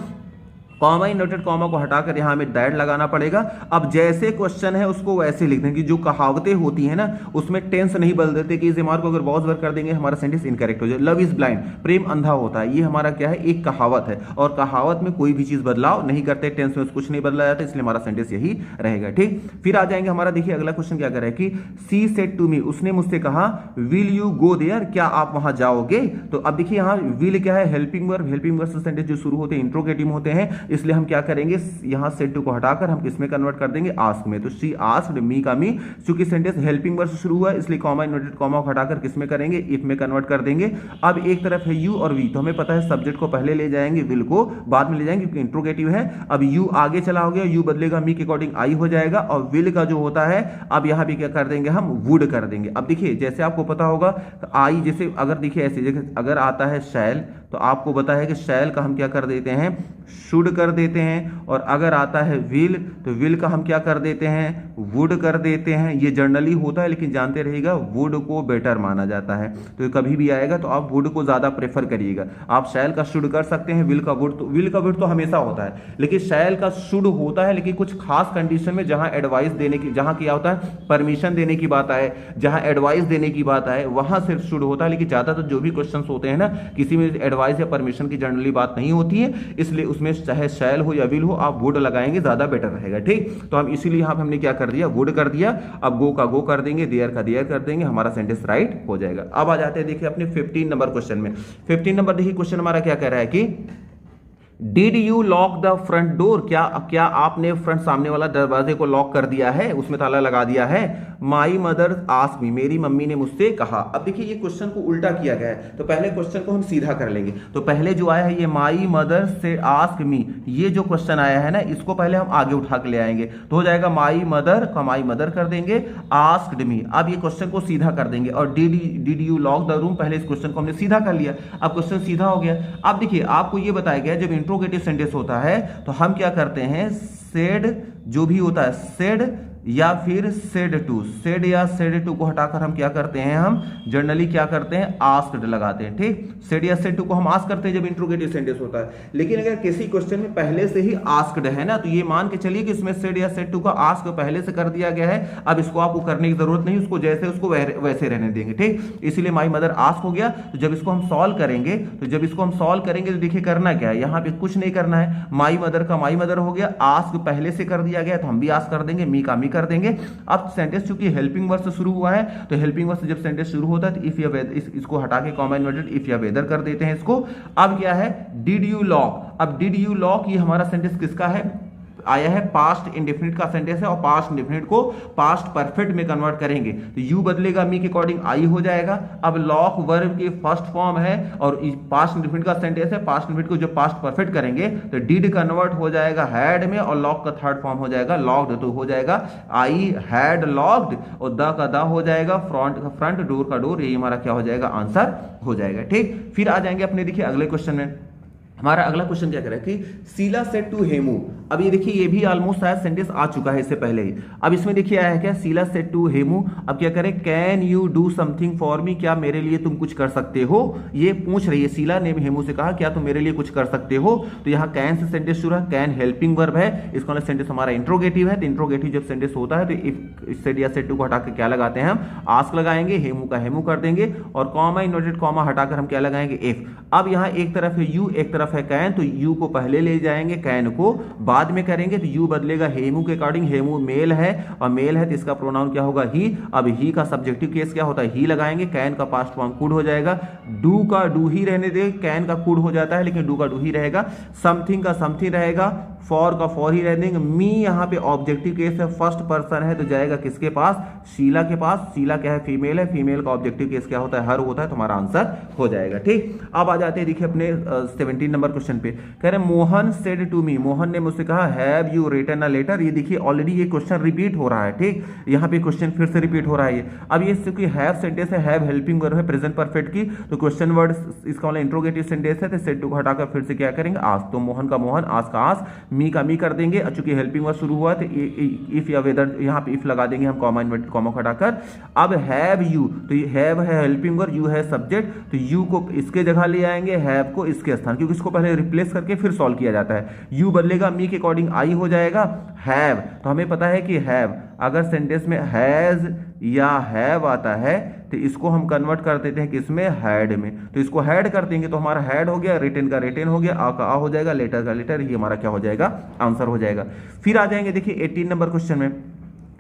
कॉमा इन्वर्टेड कॉमा को हटाकर यहां हमें दैट लगाना पड़ेगा। अब जैसे क्वेश्चन है उसको वैसे लिख दें, कि जो कहावतें होती है ना उसमें टेंस नहीं बदल देते, कि इस एमआर को अगर वॉज वर्क कर देंगे हमारा सेंटेंस इनकरेक्ट हो जाए। लव इज ब्लाइंड, प्रेम अंधा होता है, ये हमारा क्या है, एक कहावत है, और कहावत में कोई भी चीज बदलाव नहीं करते, टेंस में कुछ नहीं बदला जाता, इसलिए हमारा सेंटेंस यही रहेगा। ठीक, फिर आ जाएंगे हमारा, देखिए अगला क्वेश्चन क्या कर रहा है कि सी सेड टू मी, उसने मुझसे कहा, विल यू गो देयर, क्या आप वहां जाओगे। तो अब देखिए यहाँ विल क्या है, हेल्पिंग वर्ब, हेल्पिंग वर्ब से सेंटेंस जो शुरू होते हैं इंट्रोगेटिव होते हैं, इसलिए हम क्या करेंगे, यहां सेड टू को हटाकर हम किसमें कन्वर्ट कर देंगे, आस्क में, तो शी आस्क्ड, मी का मी, चूंकि सेंटेंस हेल्पिंग वर्ब से शुरू हुआ है इसलिए कॉमा इन्वर्टेड कॉमा को हटाकर किसमें करेंगे, इफ में कन्वर्ट कर देंगे। अब एक तरफ है यू और वी, तो हमें पता है सब्जेक्ट को पहले ले जाएंगे, विल को बाद में ले जाएंगे क्योंकि इंट्रोगेटिव है। अब यू आगे चला हो गया, यू बदलेगा मी के अकॉर्डिंग आई हो जाएगा, और विल का जो होता है अब यहां भी क्या कर देंगे, हम वुड कर देंगे। अब देखिए जैसे आपको पता होगा आई, जैसे अगर देखिए ऐसे अगर आता है शैल, तो आपको पता है कि शैल का हम क्या कर देते हैं, शुड कर देते हैं, और अगर आता है विल तो विल का हम क्या कर देते हैं, वुड कर देते हैं। ये जनरली होता है लेकिन जानते रहिएगा वुड को बेटर माना जाता है, तो ये कभी भी आएगा तो आप वुड को ज्यादा प्रेफर करिएगा। आप शैल का शुड कर सकते हैं, विल का वुड, तो विल का वुड तो हमेशा होता है, लेकिन शैल का शुड होता है, लेकिन कुछ खास कंडीशन में जहां एडवाइस देने की, जहां क्या होता है परमिशन देने की बात आए, जहां एडवाइस देने की बात आए वहां सिर्फ शुड होता है, लेकिन ज्यादातर जो भी क्वेश्चन होते हैं ना किसी में एडवाइस या परमिशन की जनरली बात नहीं होती है, इसलिए उसमें चाहे शैल हो या विल हो आप वुड लगाएंगे ज्यादा बेटर रहेगा। ठीक, तो हम इसीलिए यहां पे हमने क्या कर दिया, वुड कर दिया। अब गो का गो कर देंगे, देयर का देयर कर देंगे, हमारा सेंटेंस राइट हो जाएगा। अब आ जाते हैं देखिए अपने 15 नंबर क्वेश्चन में। 15 नंबर देखिए क्वेश्चन हमारा क्या कह रहा है कि did you lock the front door, क्या आपने फ्रंट सामने वाला दरवाजे को लॉक कर दिया है, उसमें ताला लगा दिया है। माई मदर आस्क्ड मी, मेरी मम्मी ने मुझसे कहा। अब देखिए ये क्वेश्चन को उल्टा किया गया है, तो पहले क्वेश्चन को हम सीधा कर लेंगे। तो पहले जो आया है ये माई मदर से आस्क मी, ये जो क्वेश्चन आया है ना इसको पहले हम आगे उठा के ले आएंगे, तो हो जाएगा माई मदर का माई मदर कर देंगे, आस्क्ड मी। अब ये क्वेश्चन को सीधा कर देंगे, और did you lock the room, पहले इस क्वेश्चन को हमने सीधा कर लिया, अब क्वेश्चन सीधा हो गया। अब देखिए आपको ये बताया गया जब इंट्रोगेटिव सेंटेंस होता है तो हम क्या करते हैं, सेड जो भी होता है, सेड या फिर सेड टू, सेड या सेड टू को हटाकर हम क्या करते हैं, हम जनरली क्या करते हैं, आस्क्ड लगाते हैं। ठीक, सेड या सेड टू को हम आस्क करते हैं जब इंट्रोगेटिव सेंटेंस होता है, लेकिन अगर किसी क्वेश्चन में पहले से ही आस्क्ड है ना, तो ये मान के चलिए कि इसमें सेड या सेड टू का आस्क पहले से कर दिया गया है, अब इसको आपको करने की जरूरत नहीं, उसको जैसे उसको वैसे रहने देंगे। ठीक, इसीलिए माई मदर आस्क हो गया। तो जब इसको हम सॉल्व करेंगे तो देखिए करना क्या है, यहाँ पे कुछ नहीं करना है, माई मदर का माई मदर हो गया, आस्क पहले से कर दिया गया तो हम भी आस्क कर देंगे, मी का मी कर देंगे। अब सेंटेंस चूंकि हेल्पिंग वर्ब से शुरू हुआ है, तो हेल्पिंग वर्ब से जब सेंटेंस शुरू होता है तो इफ या इसको हटा के कॉमा इन्वर्टेड इफ या वेदर कर देते हैं इसको। अब क्या है, डिड यू लॉक। अब डिड यू लॉक ये हमारा सेंटेंस किसका है, आया है पास्ट इंडेफिनिट का सेंटेंस है, और पास्ट इंडेफिनिट को पास्ट परफेक्ट में कन्वर्ट करेंगे तो यू बदलेगा मी के अकॉर्डिंग आई हो जाएगा। अब लॉक वर्ब की फर्स्ट फॉर्म है और पास्ट इंडेफिनिट का सेंटेंस है, पास्ट इंडेफिनिट को जब पास्ट परफेक्ट करेंगे तो डिड कन्वर्ट हो जाएगा हैड में, और लॉक का थर्ड फॉर्म हो जाएगा लॉक्ड, तो हो जाएगा आई हैड लॉक्ड, और द का द हो जाएगा, फ्रंट डोर का डोर, ये हमारा क्या हो जाएगा, आंसर हो जाएगा। ठीक, फिर आ जाएंगे अपने देखिए अगले क्वेश्चन में। हमारा अगला क्वेश्चन क्या कह रहा है कि शीला सेड टू हेमू। अब ये देखिए ये भी ऑलमोस्ट शायद सेंटेंस आ चुका है इससे पहले ही। अब इसमें देखिए आया है क्या, शीला सेड टू हेमू। अब क्या करें, can you do something for me, क्या मेरे लिए तुम कुछ कर सकते हो, ये पूछ रही है। शीला ने हेमू से कहा क्या तुम मेरे लिए कुछ कर सकते हो, तो यहाँ कैन से सेंटेंस शुरू है, कैन हेल्पिंग वर्ब है, इसका मतलब सेंटेंस हमारा इंट्रोगेटिव है। तो इंट्रोगेटिव जब सेंटेंस होता है तो इफ सेड या सेड टू को हटा के क्या लगाते हैं हम, आस्क लगाएंगे, हेमू का हेमू कर देंगे, और कॉमा इन्वर्टेड कॉमा हटाकर हम क्या लगाएंगे, इफ। अब यहाँ एक तरफ है यू एक तरफ है कैन, तो यू को पहले ले जाएंगे, कैन को बाद में करेंगे, तो यू बदलेगा हेमू के अकॉर्डिंग, हेमू मेल है और मेल है तो इसका प्रोनाउन क्या होगा, ही। अब ही का सब्जेक्टिव केस क्या होता है, ही लगाएंगे, कैन का पास्ट फॉर्म कुड हो जाएगा, डू का डू ही रहने दे, कैन का कुड हो जाता है लेकिन डू का डू ही रहेगा, समथिंग का समथिंग रहेगा, फॉर का फॉर ही रह देंगे, मी यहाँ पे ऑब्जेक्टिव केस है, फर्स्ट पर्सन है तो जाएगा किसके पास, शीला के पास। शीला क्या है, फीमेल है, फीमेल का ऑब्जेक्टिव केस क्या होता है, हर होता है, तो हमारा आंसर हो जाएगा। ठीक, अब आ जाते हैं देखिए अपने 17 नंबर क्वेश्चन पे। कह रहे Mohan said to me, Mohan ने मुझसे कहा have you written a letter. ये देखिए ऑलरेडी ये क्वेश्चन रिपीट हो रहा है। ठीक, यहाँ पे क्वेश्चन फिर से रिपीट हो रहा है। अब ये क्योंकि हैव सेंटेंस है, हैव हेल्पिंग वर्ब है प्रेजेंट परफेक्ट की, तो क्वेश्चन वर्ड इसका वाला इंट्रोगेटिव सेंटेंस है, तो सेड टू को हटाकर फिर से क्या करेंगे, आस्क। तो मोहन का मोहन, आस्क का आस्क, मी का मी कर देंगे। चूंकि हेल्पिंग वर्ब शुरू हुआ तो इफ या वेदर यहाँ पे इफ लगा देंगे हम, कॉमा इन्वर्टेड कॉमा हटाकर। अब हैव यू, तो ये हैव है हेल्पिंग वर्ब, यू है सब्जेक्ट, तो यू को इसके जगह ले आएंगे, हैव को इसके स्थान, क्योंकि इसको पहले रिप्लेस करके फिर सॉल्व किया जाता है। यू बदलेगा मी के अकॉर्डिंग आई हो जाएगा, हैव। तो हमें पता है कि हैव अगर सेंटेंस में हैज या हैव आता है तो इसको हम कन्वर्ट कर देते हैं किसमें, हैड में। तो इसको हैड कर देंगे तो हमारा हैड हो गया, रिटन का रिटन हो गया, आ का आ हो जाएगा, लेटर का लेटर, ये हमारा क्या हो जाएगा, आंसर हो जाएगा। फिर आ जाएंगे देखिए 18 नंबर क्वेश्चन में।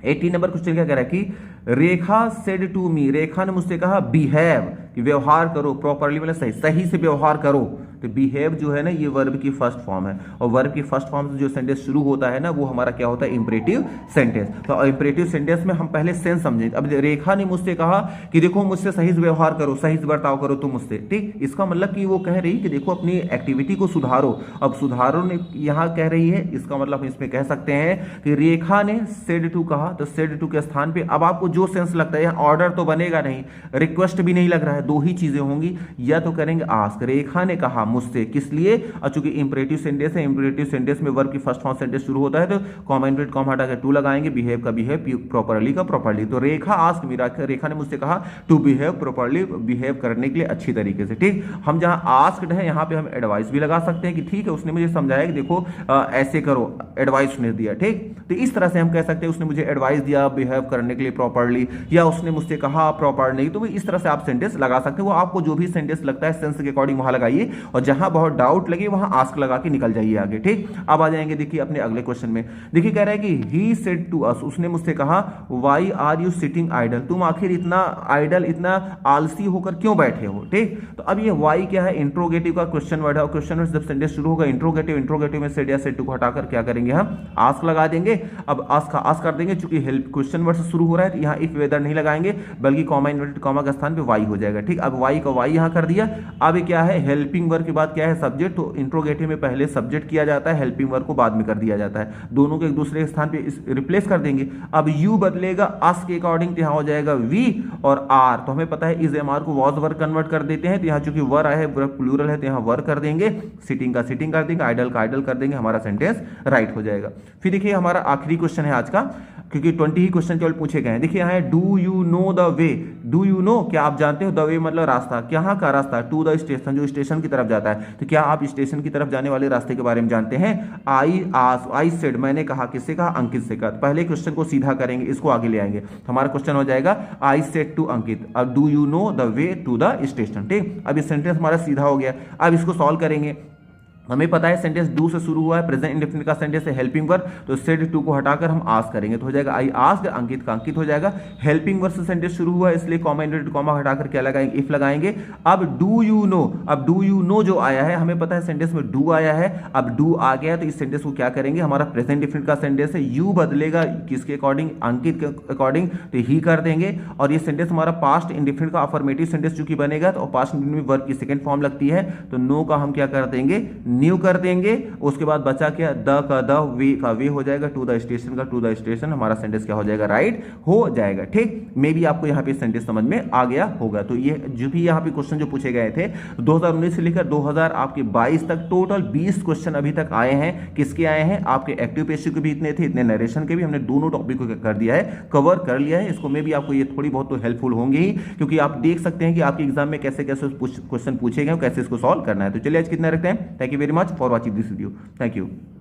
18 नंबर क्वेश्चन क्या कह रहा है कि रेखा सेड टू मी, रेखा ने मुझसे कहा बिहेव, कि व्यवहार करो, प्रॉपरली मतलब सही सही से व्यवहार करो। तो बिहेव जो है ना ये वर्ब की फर्स्ट फॉर्म है, और वर्ब की फर्स्ट फॉर्म से जो सेंटेंस शुरू होता है ना वो हमारा क्या होता है, इंपरेटिव सेंटेंस। तो इंपरेटिव सेंटेंस में हम पहले सेंस समझेंगे। अब रेखा ने मुझसे कहा कि देखो मुझसे सही से व्यवहार करो, सही से बर्ताव करो तुम मुझसे। ठीक, इसका मतलब कि वो कह रही कि देखो अपनी एक्टिविटी को सुधारो। अब सुधारो ने यहाँ कह रही है, इसका मतलब इसमें कह सकते हैं कि रेखा ने सेड टू कहा, तो सेड टू के स्थान पे अब आपको जो सेंस लगता है, यहाँ ऑर्डर तो बनेगा नहीं, रिक्वेस्ट भी नहीं लग रहा है, दो ही चीजें होंगी, या तो करेंगे आस्क। रेखा ने कहा मुझसे, किस लिए, चूंकि इंपरेटिव सेंटेंस है, इंपरेटिव सेंटेंस में वर्ब की फर्स्ट फॉर्म सेंटेंस शुरू होता है तो कॉमा इन्वर्टेड कॉमा हटा के टू लगाएंगे, बिहेव का बिहेव, प्रॉपर्ली का प्रॉपर्ली। तो रेखा आस्क मी, रेखा ने मुझसे कहा टू बिहेव प्रॉपर्ली, बिहेव करने के लिए अच्छी तरीके से। ठीक, हम जहां आस्क्ड है यहाँ पे हम एडवाइस भी लगा सकते हैं कि ठीक है उसने मुझे समझाया कि देखो ऐसे करो, एडवाइस उसने दिया। ठीक, तो इस तरह से हम कह सकते हैं उसने मुझे एडवाइस दिया बिहेव करने के लिए प्रॉपर्ली, या उसने मुझसे कहा प्रॉपर नहीं, तो इस तरह से आप सेंटेंस लगा सकते हैं। वो आपको जो भी सेंटेंस लगता है सेंस के अकॉर्डिंग वहां लगाइए, और जहां बहुत डाउट लगे वहां आस्क लगा के निकल जाइए आगे। ठीक, अब आ जाएंगे देखिए अपने अगले क्वेश्चन में। देखिए कह रहा है कि ही सेड टू अस, उसने मुझसे कहा why are you sitting idle, तुम आखिर इतना आइडल, इतना आलसी होकर क्यों बैठे हो। ठीक, तो अब ये व्हाई क्या है, इंट्रोगेटिव का क्वेश्चन वर्ड है, और क्वेश्चन वर्ड जब सेंटेंस शुरू होगा इंट्रोगेटिव, इंट्रोगेटिव में सेड या सेड टू को हटाकर क्या करेंगे हम, आस्क लगा देंगे। अब आस्क का आस्क कर देंगे, चूंकि हेल्प क्वेश्चन वर्ड से शुरू हो रहा है तो यहाँ इफ वेदर नहीं लगाएंगे, बल्कि कॉमा इन्वर्टेड कॉमा के स्थान पे वाई हो जाएगा। ठीक, अब वाई का वाई यहाँ कर दिया। अब क्या है, हेल्पिंग वर्ब के बाद क्या है, सब्जेक्ट। तो इंट्रोगेटिव में पहले सब्जेक्ट किया जाता है, हेल्पिंग वर्ब को बाद में कर दिया जाता है, दोनों को एक दूसरे के स्थान पे रिप्लेस कर देंगे। अब यू बदलेगा अस के अकॉर्डिंग, तो यहाँ हो जाएगा वी और आर। तो हमें पता है इज एम आर को वॉज वर्ब कन्वर्ट कर देते हैं, तो यहाँ चूंकि वर आया है प्लूरल है तो यहाँ वर कर देंगे, सिटिंग का सिटिंग कर देंगे, आइडल का आइडल कर देंगे, हमारा सेंटेंस राइट हो जाएगा। फिर देखिए हमारा आखिरी क्वेश्चन है आज का, क्योंकि 20 ही क्वेश्चन केवल पूछे गए हैं। देखिए यहाँ है do you know the way, do you no क्या आप जानते हो, द वे मतलब रास्ता, कहाँ का रास्ता, टू द स्टेशन, जो स्टेशन की तरफ जाता है। तो क्या आप स्टेशन की तरफ जाने वाले रास्ते के बारे में जानते हैं। आई सेड, मैंने कहा, किससे कहा, अंकित से कहा। पहले क्वेश्चन को सीधा करेंगे, इसको आगे ले आएंगे, हमारा क्वेश्चन हो जाएगा आई सेड टू अंकित, अब do you know the way to the station. ठीक, अब ये सेंटेंस हमारा सीधा हो गया। अब इसको सॉल्व करेंगे, हमें पता है सेंटेंस डू से शुरू हुआ है, प्रेजेंट इंडेफिनिट का सेंटेंस है हेल्पिंग वर्ब, तो सेड टू को हटाकर हम आस्क करेंगे तो हो जाएगा आई आस्क, अंकित का अंकित हो जाएगा। हेल्पिंग वर्ब से सेंटेंस शुरू हुआ है इसलिए कॉमा इंडेड कॉमा हटाकर क्या लगाएंगे, इफ लगाएंगे। अब डू यू नो, अब डू यू नो जो आया है हमें पता है सेंटेंस में डू आया है, अब डू आ गया तो इस सेंटेंस को क्या करेंगे, हमारा प्रेजेंट इंडेफिनिट का सेंटेंस है, यू बदलेगा किसके अकॉर्डिंग, अंकित के अकॉर्डिंग, तो ही कर देंगे। और ये सेंटेंस हमारा पास्ट इंडेफिनिट का अफर्मेटिव सेंटेंस चूंकि बनेगा तो पास्ट इंडेफिनिट वर्ब की सेकंड फॉर्म लगती है, तो नो का हम क्या कर देंगे, न्यू कर देंगे। उसके बाद बचा क्या, द का द, वे का वे हो जाएगा, टू द स्टेशन का टू द स्टेशन, हमारा सेंटेंस क्या हो जाएगा, राइट हो जाएगा। ठीक, मे बी आपको यहाँ पे सेंटेंस समझ में आ गया होगा। तो ये जो भी यहाँ पे क्वेश्चन जो पूछे गए थे 2019 से लेकर 2022 तक टोटल 20 क्वेश्चन अभी तक आए हैं। किसके आए हैं, आपके एक्टिव पेशिव के भी इतने थे, इतने नरेशन के भी, हमने दोनों टॉपिक को कर दिया है, कवर कर लिया है इसको। में भी आपको ये थोड़ी बहुत तो हेल्पफुल होंगे ही, क्योंकि आप देख सकते हैं कि आपके एग्जाम में कैसे कैसे क्वेश्चन पूछे गए, कैसे इसको सॉल्व करना है। तो चलिए आज कितना रखते हैं। Thank you very much for watching this video. Thank you.